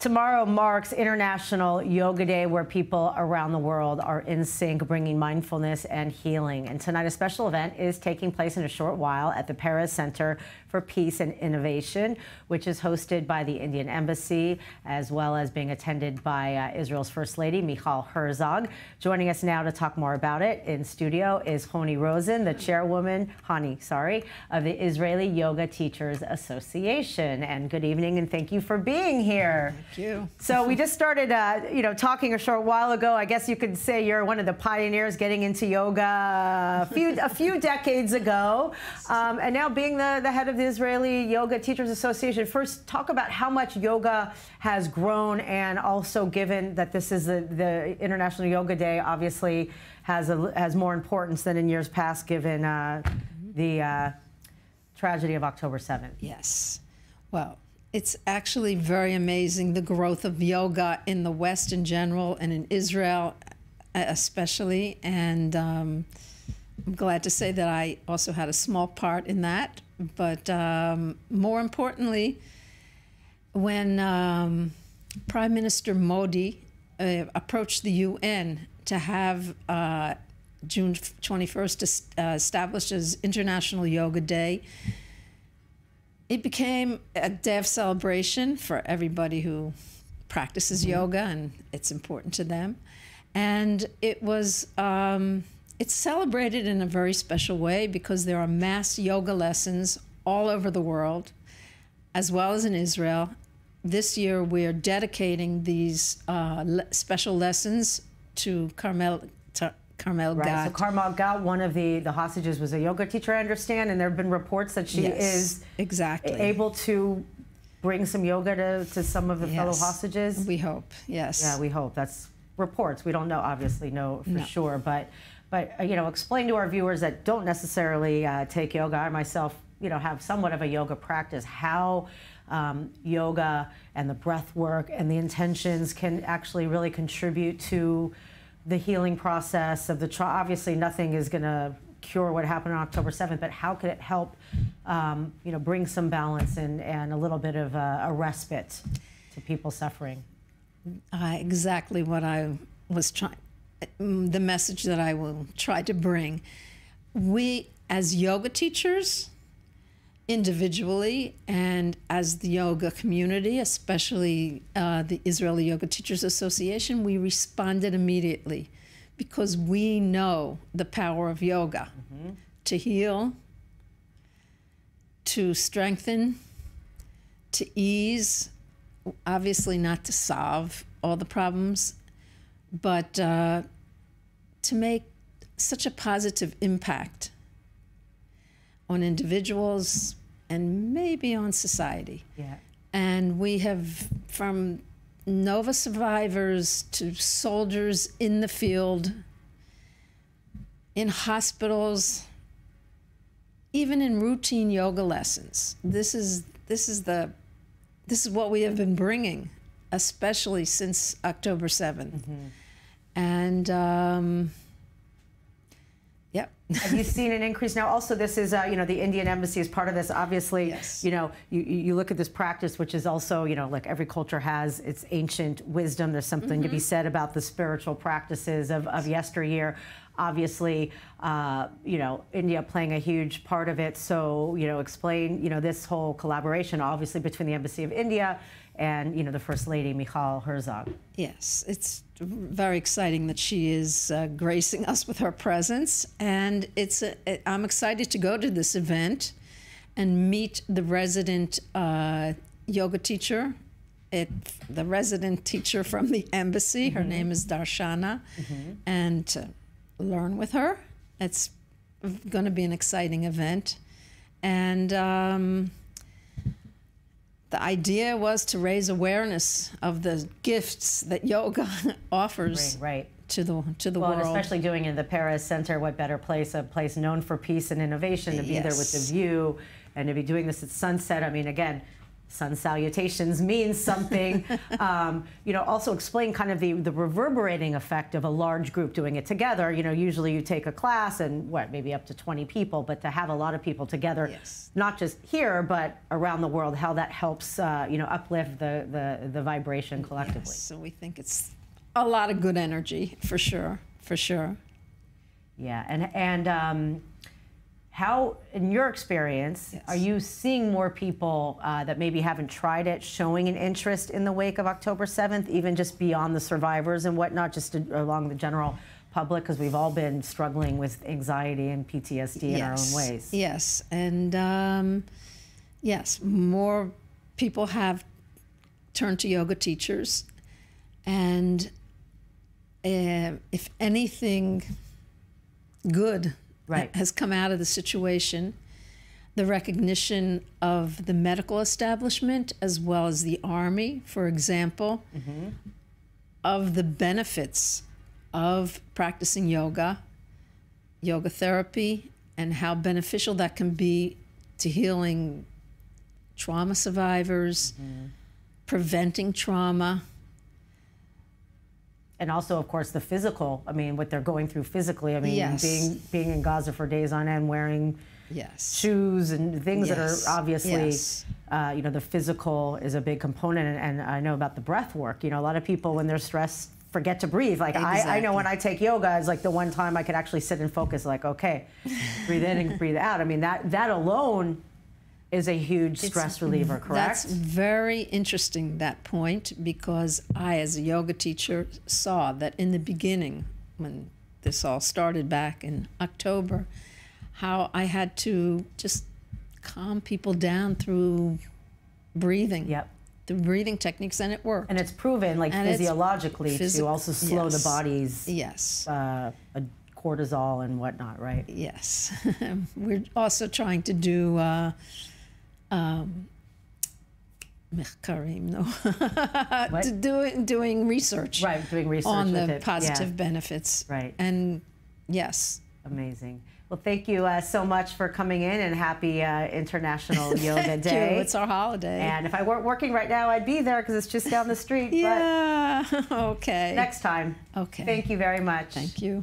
Tomorrow marks International Yoga Day, where people around the world are in sync, bringing mindfulness and healing. And tonight, a special event is taking place in a short while at the Paris Center for Peace and Innovation, which is hosted by the Indian Embassy, as well as being attended by Israel's First Lady, Michal Herzog. Joining us now to talk more about it in studio is Rozan, the chairwoman, of the Israeli Yoga Teachers Association. And good evening, and thank you for being here. Thank you. So we just started, talking a short while ago. I guess you could say you're one of the pioneers getting into yoga a few decades ago, and now being the head of the Israeli Yoga Teachers Association. First, talk about how much yoga has grown, and also given that this is the International Yoga Day, obviously has more importance than in years past, given the tragedy of October 7th. Yes. Well, it's actually very amazing, the growth of yoga in the West in general and in Israel especially. And I'm glad to say that I also had a small part in that. But more importantly, when Prime Minister Modi approached the UN to have June 21st established as International Yoga Day, it became a day of celebration for everybody who practices yoga, and it's important to them. And it was, it's celebrated in a very special way because there are mass yoga lessons all over the world, as well as in Israel. This year, we're dedicating these special lessons to Carmel Right. Gad. So Carmel Gad, one of the hostages, was a yoga teacher, I understand, and there have been reports that she is able to bring some yoga to some of the fellow hostages. We hope, yes. Yeah, we hope. That's reports. We don't know, obviously, for sure. But explain to our viewers that don't necessarily take yoga. I myself, have somewhat of a yoga practice, how yoga and the breath work and the intentions can actually really contribute to the healing process of the trauma. Obviously, nothing is going to cure what happened on October 7th, but how could it help, bring some balance and a little bit of a respite to people suffering? Exactly what I was trying, the message that I will try to bring. We, as yoga teachers, individually and as the yoga community, especially the Israeli Yoga Teachers Association, we responded immediately because we know the power of yoga to heal, to strengthen, to ease, obviously not to solve all the problems, but to make such a positive impact on individuals and maybe on society. Yeah. And we have, from Nova survivors to soldiers in the field, in hospitals, even in routine yoga lessons. This is what we have been bringing, especially since October 7th. And have you seen an increase now? Also, this is, the Indian Embassy is part of this. Obviously, yes. You look at this practice, which is also, like every culture has its ancient wisdom. There's something to be said about the spiritual practices of yesteryear. Obviously, India playing a huge part of it. So, explain, this whole collaboration, obviously, between the Embassy of India and, the First Lady, Michal Herzog. Yes, it's very exciting that she is gracing us with her presence. And I'm excited to go to this event and meet the resident yoga teacher, the resident teacher from the embassy. Her name is Daarsana, and to learn with her. It's going to be an exciting event. And the idea was to raise awareness of the gifts that yoga offers to the world. Well, and especially doing in the Paris Center, what better place, a place known for peace and innovation, to be there with the view and to be doing this at sunset. I mean, again, sun salutations means something. You know, also explain kind of the reverberating effect of a large group doing it together. You know, usually you take a class and maybe up to 20 people, but to have a lot of people together, Yes. not just here, but around the world, how that helps, you know, uplift the vibration collectively. Yes, so we think it's a lot of good energy, for sure, for sure. Yeah, and how, in your experience, Yes. are you seeing more people that maybe haven't tried it showing an interest in the wake of October 7th, even just beyond the survivors and whatnot, just along the general public? Because we've all been struggling with anxiety and PTSD in our own ways. Yes, and yes, more people have turned to yoga teachers, and if anything good Right. has come out of the situation, the recognition of the medical establishment as well as the Army, for example, of the benefits of practicing yoga, yoga therapy, and how beneficial that can be to healing trauma survivors, preventing trauma. And also, of course, the physical. I mean, what they're going through physically. I mean, Yes. being in Gaza for days on end, wearing Yes. shoes and things that Yes. are obviously, Yes. you know, the physical is a big component. And I know about the breath work. You know, a lot of people, when they're stressed, forget to breathe. Like, I know when I take yoga, it's like the one time I could actually sit and focus, like, okay, breathe in and breathe out. I mean, that alone is a huge stress reliever, correct? That's very interesting, that point, because I, as a yoga teacher, saw that in the beginning, when this all started back in October, how I had to just calm people down through breathing. Yep. The breathing techniques, and it worked. And it's proven, like, And it's physiologically to also slow the yes. body's Yes. cortisol and whatnot, right? Yes. We're also trying to do מחקרים, no. doing research. Right, doing research on with the it. positive Yeah. benefits. Right. And yes. Amazing. Well, thank you so much for coming in, and happy International Yoga Day. Thank you. It's our holiday. And if I weren't working right now, I'd be there because it's just down the street. Yeah. Okay. But next time. Okay. Thank you very much. Thank you.